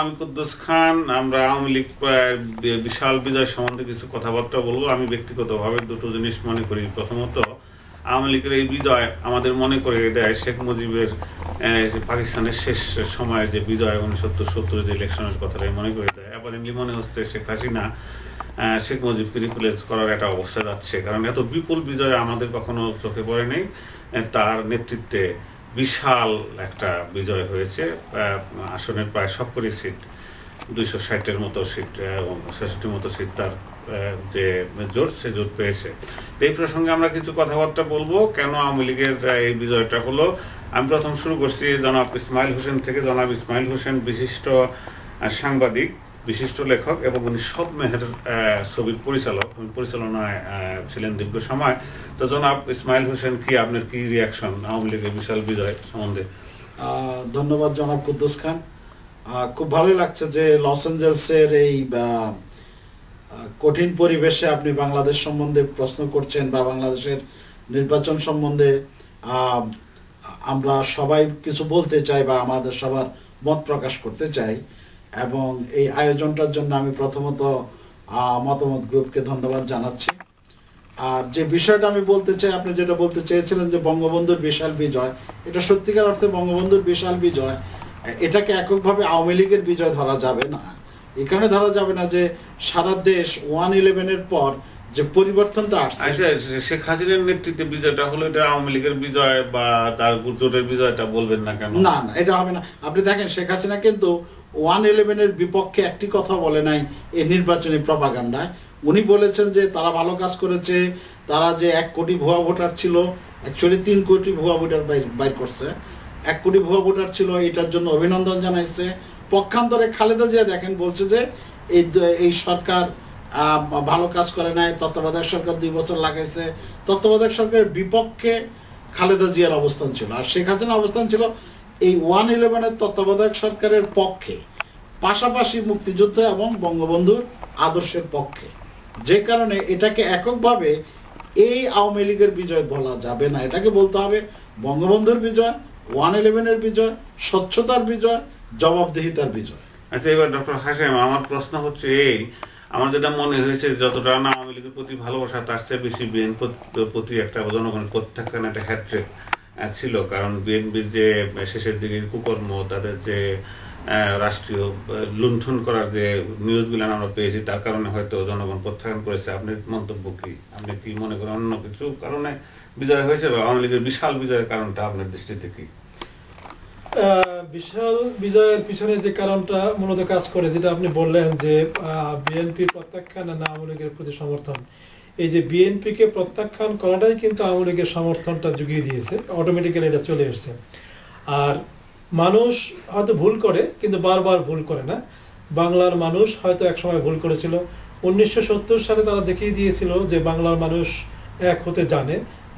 আমি কুদ্দুস খান। আমরা আওয়ামী লীগ বিশাল বিজয় সম্বন্ধে কিছু কথাবার্তা বলবো। আমি ব্যক্তিগতভাবে দুটো জিনিস মনে করি। প্রথমত, আওয়ামী লীগের এই বিজয় আমাদের মনে করে দেয় শেখ মুজিবের পাকিস্তানের শেষ সময়ের যে বিজয় 1970 যে ইলেকশনের কথাটাই মনে করে দেয়। অ্যাপারেন্টলি মনে হচ্ছে শেখ হাসিনা শেখ মুজিবকে রিপ্লেস করার একটা অবস্থা যাচ্ছে, কারণ এত বিপুল বিজয় আমাদের কখনো চোখে পড়ে নেই। তার নেতৃত্বে বিশাল একটা বিজয় হয়েছে। আসনের প্রায় সবকটি সিট, 260-এর মতো সিট, 66 মতো সিট তার যে জোট, সে জোট পেয়েছে। এই প্রসঙ্গে আমরা কিছু কথাবার্তা বলবো, কেন আওয়ামী লীগের এই বিজয়টা হলো। আমি প্রথম শুরু করছি জনাব ইসমাইল হোসেন থেকে। জনাব ইসমাইল হোসেন বিশিষ্ট সাংবাদিক, বিশিষ্ট লেখক এবং উনি সব মেহের ছবির পরিচালক, পরিচালনায় ছিলেন দীর্ঘ সময়। তো জনাব ইসমাইল হোসেন, কি আপনার কি রিয়াকশন আওয়ামী লীগের বিশাল বিজয় সম্বন্ধে? ধন্যবাদ জনাব কুদ্দুস খান। খুব ভালো লাগছে যে লস অ্যাঞ্জেলসের এই কঠিন পরিবেশে আপনি বাংলাদেশ সম্বন্ধে প্রশ্ন করছেন বা বাংলাদেশের নির্বাচন সম্বন্ধে আমরা সবাই কিছু বলতে চাই বা আমাদের সবার মত প্রকাশ করতে চাই, এবং এই আয়োজনটার জন্য আমি প্রথমত মতামত গ্রুপকে ধন্যবাদ জানাচ্ছি। আর যে বিষয়টা আমি বলতে চাই, আপনি যেটা বলতে চেয়েছিলেন যে বঙ্গবন্ধুর বিশাল বিজয়, এটা সত্যিকার অর্থে বঙ্গবন্ধুর বিশাল বিজয়। এটাকে এককভাবে আওয়ামী লীগের বিজয় ধরা যাবে না। এখানে ধরা যাবে না যে সারা দেশ 1/11-এর পর যে পরিবর্তনটা আসছে, শেখ হাসিনার নেতৃত্বে বিজয়টা হলো, এটা আওয়ামী লীগের বিজয় বা তার জোটের বিজয়টা বলবেন না কেন? না না, এটা হবে না। আপনি দেখেন, শেখ হাসিনা কিন্তু 1/11-এর বিপক্ষে একটি কথা বলে নাই এই নির্বাচনী প্রপাগান্ডায়। উনি বলেছেন যে তারা ভালো কাজ করেছে, তারা যে 1 কোটি ভুয়া ভোটার ছিল, অ্যাকচুয়ালি 3 কোটি ভুয়া ভোটার বাইর করছে, 1 কোটি ভুয়া ভোটার ছিল, এটার জন্য অভিনন্দন জানাইছে। পক্ষান্তরে খালেদা জিয়া দেখেন বলছে যে এই সরকার ভালো কাজ করে নাই, তত্ত্বাবধায়ক সরকার 2 বছর লাগাইছে। তত্ত্বাবধায়ক সরকারের বিপক্ষে খালেদা জিয়ার অবস্থান ছিল, আর শেখ হাসিনার অবস্থান ছিল এই 1/11-এর তত্ত্বাবধায়ক সরকারের পক্ষে, পাশাপাশি মুক্তিযুদ্ধ এবং বঙ্গবন্ধুর আদর্শের পক্ষে। যে কারণে এটাকে এককভাবে এই আওয়ামী লীগের বিজয় বলা যাবে না, এটাকে বলতে হবে বঙ্গবন্ধুর বিজয়, 1/11-এর বিজয়, স্বচ্ছতার বিজয়, জবাবদিহিতার বিজয়। আচ্ছা, এবার ডক্টর হাশেম, আমার প্রশ্ন হচ্ছে এই, আমার যেটা মনে হয়েছে যতটা না আওয়ামী লীগের প্রতি ভালোবাসা, তার চেয়ে বেশি বিএনপির প্রতি একটা জনগণের প্রত্যাখ্যান, একটা হ্যাট্রিক ছিল। কারণ বিএনপির যে শেষের দিকে কুকর্ম, তাদের যে রাষ্ট্রীয় লুণ্ঠন করার যে নিউজগুলো আমরা পেয়েছি, তার কারণে হয়তো জনগণ প্রত্যাখ্যান করেছে। আপনার মন্তব্য কি? আপনি কি মনে করেন অন্য কিছু কারণে বিজয় হয়েছে, বা আওয়ামী লীগের বিশাল বিজয়ের কারণটা আপনার দৃষ্টিতে কি? বিশাল বিজয়ের পিছনে যে কারণটা মূলত কাজ করে, যেটা আপনি বললেন যে বিএনপির প্রত্যাখ্যান না আওয়ামী লীগের প্রতি সমর্থন, এই যে বিএনপিকে প্রত্যাখ্যান করাটাই কিন্তু আওয়ামী লীগের সমর্থনটা জুগিয়ে দিয়েছে, অটোমেটিক্যালি এটা চলে এসছে। আর মানুষ হয়তো ভুল করে, কিন্তু বারবার ভুল করে না। বাংলার মানুষ হয়তো একসময় ভুল করেছিল। 1970 সালে তারা দেখিয়ে দিয়েছিল যে বাংলার মানুষ এক হতে জানে।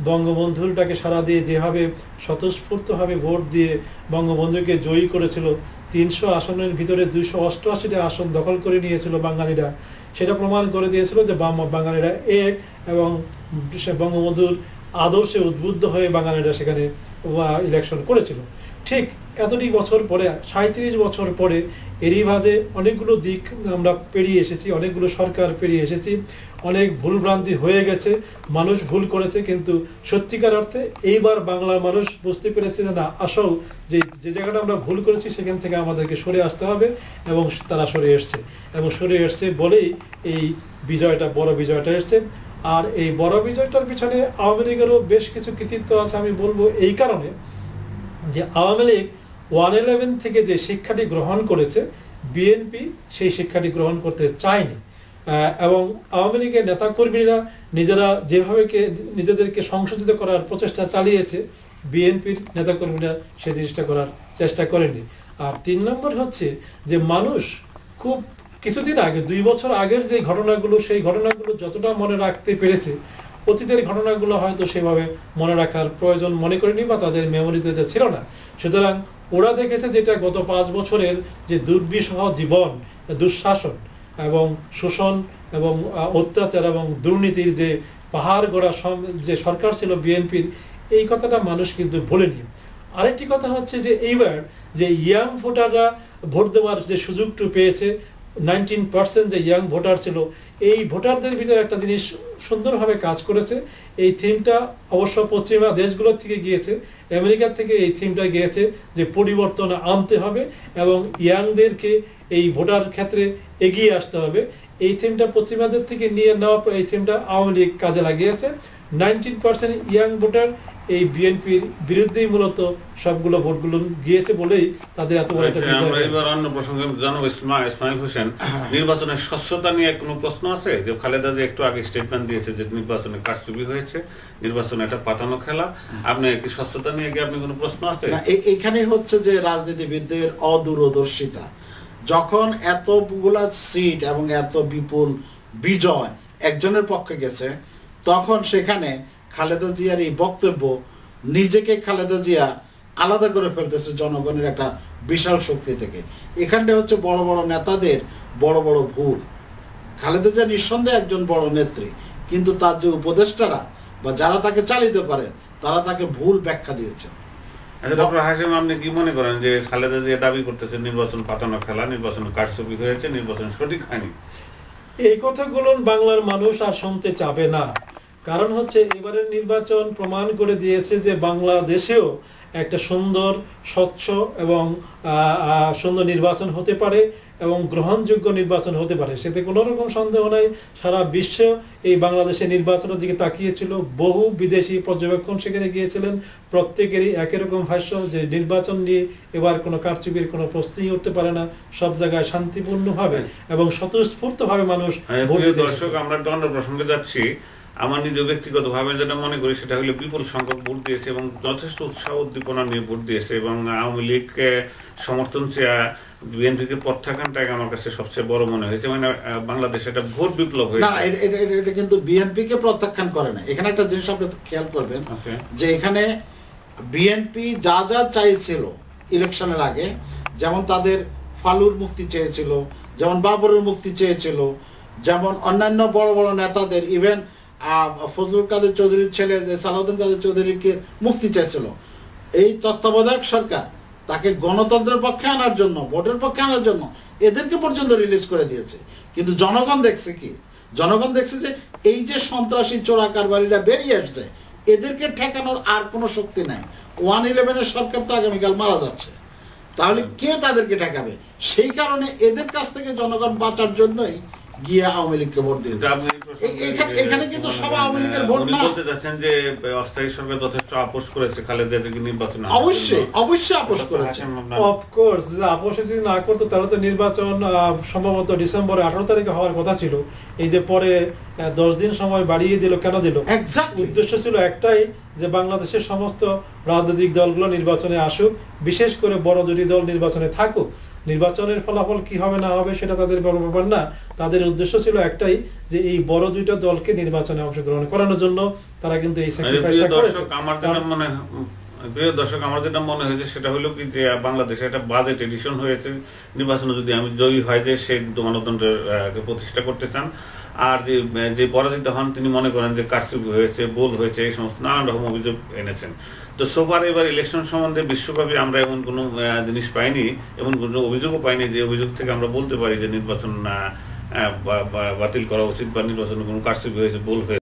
বঙ্গবন্ধুটাকে সারা দিয়ে যেভাবে স্বতঃস্ফূর্তভাবে ভোট দিয়ে বঙ্গবন্ধুকে জয়ী করেছিল, 300 আসনের ভিতরে 288টা আসন দখল করে নিয়েছিল বাঙালিরা, সেটা প্রমাণ করে দিয়েছিল যে বাঙালিরা এক, এবং বঙ্গবন্ধুর আদর্শে উদ্বুদ্ধ হয়ে বাঙালিরা সেখানে ইলেকশন করেছিল। ঠিক এতটি বছর পরে, 37 বছর পরে, এরই মাঝে অনেকগুলো দিক আমরা পেরিয়ে এসেছি, অনেকগুলো সরকার পেরিয়ে এসেছি, অনেক ভুলভ্রান্তি হয়ে গেছে, মানুষ ভুল করেছে। কিন্তু সত্যিকার অর্থে এইবার বাংলার মানুষ বুঝতে পেরেছে যে না, আসল যে জায়গাটা আমরা ভুল করেছি সেখান থেকে আমাদেরকে সরে আসতে হবে, এবং তারা সরে এসছে, এবং সরে এসছে বলেই এই বিজয়টা, বড় বিজয়টা এসছে। আর এই বড় বিজয়টার পিছনে আওয়ামী লীগেরও বেশ কিছু কৃতিত্ব আছে। আমি বলবো এই কারণে যে আওয়ামী লীগ 1/11 থেকে যে শিক্ষাটি গ্রহণ করেছে, বিএনপি সেই শিক্ষাটি গ্রহণ করতে চায়নি। এবং আওয়ামী লীগের নেতাকর্মীরা নিজেরা যেভাবে নিজেদেরকে সংশোধিত করার প্রচেষ্টা চালিয়েছে, বিএনপির নেতাকর্মীরা সেই জিনিসটা করার চেষ্টা করেনি। আর 3 নম্বর হচ্ছে যে মানুষ খুব কিছুদিন আগে, 2 বছর আগের যে ঘটনাগুলো, সেই ঘটনাগুলো যতটা মনে রাখতে পেরেছে, অতীতের ঘটনাগুলো হয়তো সেভাবে মনে রাখার প্রয়োজন মনে করেনি, বা তাদের মেমোরিতে এটা ছিল না। সুতরাং ওরা দেখেছে যেটা গত 5 বছরের যে দুর্বিষহ জীবন, দুঃশাসন এবং শোষণ এবং অত্যাচার এবং দুর্নীতির যে পাহাড় গড়া যে সরকার ছিল বিএনপির, এই কথাটা মানুষ কিন্তু ভোলেনি। আরেকটি কথা হচ্ছে যে এইবার যে ইয়াং ভোটাররা ভোট দেওয়ার যে সুযোগটু পেয়েছে, 19% যে ইয়াং ভোটার ছিল, এই ভোটারদের ভিতরে একটা জিনিস সুন্দরভাবে কাজ করেছে। এই থিমটা অবশ্য পশ্চিমা দেশগুলোর থেকে গিয়েছে, আমেরিকার থেকে এই থিমটা গিয়েছে যে পরিবর্তন আনতে হবে এবং ইয়াংদেরকে এই ভোটার ক্ষেত্রে এগিয়ে আসতে হবে। এই থিমটা পশ্চিমাদের থেকে নিয়ে নেওয়া, এই থিমটা আওয়ামী লীগ কাজে লাগিয়েছে। 19% ইয়াং ভোটার এই বিএনপির বিরুদ্ধেই মূলত সবগুলো ভোটগুলো গিয়েছে বলেই তাদের এত বড় একটা বিজয়। আমরা এবার অন্য প্রসঙ্গে জানাবো ইসমাইল হোসেন, নির্বাচনের স্বচ্ছতা নিয়ে কোনো প্রশ্ন আছে? যে খালেদা যে একটু আগে স্টেটমেন্ট দিয়েছে যে নির্বাচনে কারচুপি হয়েছে, নির্বাচনে একটা পাতানো খেলা, আপনি কি স্বচ্ছতা নিয়ে কি আপনি কোনো প্রশ্ন আছে? এখানে হচ্ছে যে রাজনীতিবিদদের অদূরদর্শিতা। যখন এতগুলা সিট এবং এত বিপুল বিজয় একজনের পক্ষে গেছে, তখন সেখানে খালেদা জিয়ার এই বক্তব্য নিজেকে খালেদা জিয়া আলাদা করে ফেলতেছে জনগণের একটা বিশাল শক্তি থেকে। এখানটা হচ্ছে বড় বড় নেতাদের বড় বড় ভুল। খালেদা জিয়া নিঃসন্দেহে একজন বড় নেত্রী, কিন্তু তার যে উপদেষ্টারা বা যারা তাকে চালিত করে তারা তাকে ভুল ব্যাখ্যা দিয়েছে। আচ্ছা ডক্টর হাশিম, আপনি কি মনে করেন যে খালেদা জিয়া দাবি করতেছে নির্বাচন পাতানো খেলা, নির্বাচন কারচুপি হয়েছে, নির্বাচন সঠিক হয়নি? এই কথাগুলো বাংলার মানুষ আর শুনতে চাবে না। কারণ হচ্ছে এবারের নির্বাচন প্রমাণ করে দিয়েছে যে বাংলাদেশেও একটা সুন্দর, স্বচ্ছ এবং সুন্দর নির্বাচন হতে পারে এবং গ্রহণযোগ্য নির্বাচন হতে পারে, সেতে কোনো রকম সন্দেহ নাই। সারা বিশ্ব এই বাংলাদেশের নির্বাচনের দিকে তাকিয়েছিল, বহু বিদেশি পর্যবেক্ষণ সেখানে গিয়েছিলেন, প্রত্যেকেরই একই রকম ভাষ্য যে নির্বাচন নিয়ে এবার কোনো কারচুপির কোনো প্রশ্নই উঠতে পারে না, সব জায়গায় শান্তিপূর্ণভাবে এবং স্বতঃস্ফূর্তভাবে মানুষ ভোট দিতে। দর্শক, আমরা একটা অন্য প্রসঙ্গে যাচ্ছি। আমার নিজে ব্যক্তিগতভাবে যেটা মনে করি সেটা হলো বিপুল সংখ্যক ভোট দিয়েছে এবং যথেষ্ট উৎসাহ উদ্দীপনা নিয়ে ভোট দিয়েছে এবং আওয়ামী লীগকে সমর্থন চেয়ে বিএনপিকে প্রত্যাখ্যানটাকে আমার কাছে সবচেয়ে বড় মনে হয়েছে। মানে বাংলাদেশে একটা ভোট বিপ্লব হয়েছে। না, এটা কিন্তু বিএনপিকে প্রত্যাখ্যান করে না। এখানে একটা জিনিস আপনি খেয়াল করবেন যে এখানে বিএনপি যা যা চাইছিল ইলেকশনের আগে, যেমন তাদের ফালুর মুক্তি চেয়েছিল, যেমন বাবরের মুক্তি চেয়েছিল, যেমন অন্যান্য বড় বড় নেতাদের, ইভেন ফজলুল কাদের চৌধুরীর ছেলে যে সালাউদ্দিন কাদের চৌধুরীকে মুক্তি চাইছিল, এই তত্ত্বাবধায়ক সরকার তাকে গণতন্ত্রের পক্ষে আনার জন্য, ভোটের পক্ষে আনার জন্য এদেরকে পর্যন্ত রিলিজ করে দিয়েছে। কিন্তু জনগণ দেখছে কি? জনগণ দেখছে যে এই যে সন্ত্রাসী চোরা কারবারিরা বেরিয়ে আসছে, এদেরকে ঠেকানোর আর কোনো শক্তি নাই। 111-এর সরকার তো আগামীকাল মারা যাচ্ছে, তাহলে কে তাদেরকে ঠেকাবে? সেই কারণে এদের কাছ থেকে জনগণ বাঁচার জন্যই গিয়ে আওয়ামী লীগকে ভোট দিয়েছে। এখানে কিন্তু সব আওয়ামী লীগের ভোট না। বলতে যাচ্ছেন যে অস্থায়ী সরকার যথেষ্ট আপোষ করেছে খালেদা জিয়াকে নির্বাচনে? অবশ্যই অবশ্যই আপোষ করেছে। অফকোর্স, যদি আপোষ যদি না করতো তাহলে তো নির্বাচন সম্ভবত ডিসেম্বরের 18 তারিখে হওয়ার কথা ছিল। এই যে পরে 10 দিন সময় বাড়িয়ে দিল, কেন দিল? উদ্দেশ্য ছিল একটাই, যে বাংলাদেশের সমস্ত রাজনৈতিক দলগুলো নির্বাচনে আসুক, বিশেষ করে বড় দুটি দল নির্বাচনে থাকুক। নির্বাচনের ফলাফল কি হবে না হবে সেটা তাদের বড় ব্যাপার না। তাদের উদ্দেশ্য ছিল একটাই, যে এই বড় দুইটা দলকে নির্বাচনে অংশগ্রহণ করানোর জন্য তারা কিন্তু এই স্যাক্রিফাইসটা করেছে। প্রিয় দর্শক, আমার যেটা মনে হয়েছে সেটা হলো কি, যে বাংলাদেশে একটা বাজেট এডিশন হয়েছে। নির্বাচনে যদি আমি জয়ী হয় যে সেই গণতন্ত্রের প্রতিষ্ঠা করতে চান, আর যে পরাজিত হন তিনি মনে করেন যে কারচুপি হয়েছে, ভুল হয়েছে, এই সমস্ত নানান রকম অভিযোগ এনেছেন। তো সোফার এবার ইলেকশন সম্বন্ধে বিশ্বব্যাপী আমরা এমন কোনো জিনিস পাইনি, এমন কোনো অভিযোগও পাইনি যে অভিযোগ থেকে আমরা বলতে পারি যে নির্বাচন বাতিল করা উচিত বা নির্বাচনে কোনো কারচুপি হয়েছে, ভুল হয়েছে।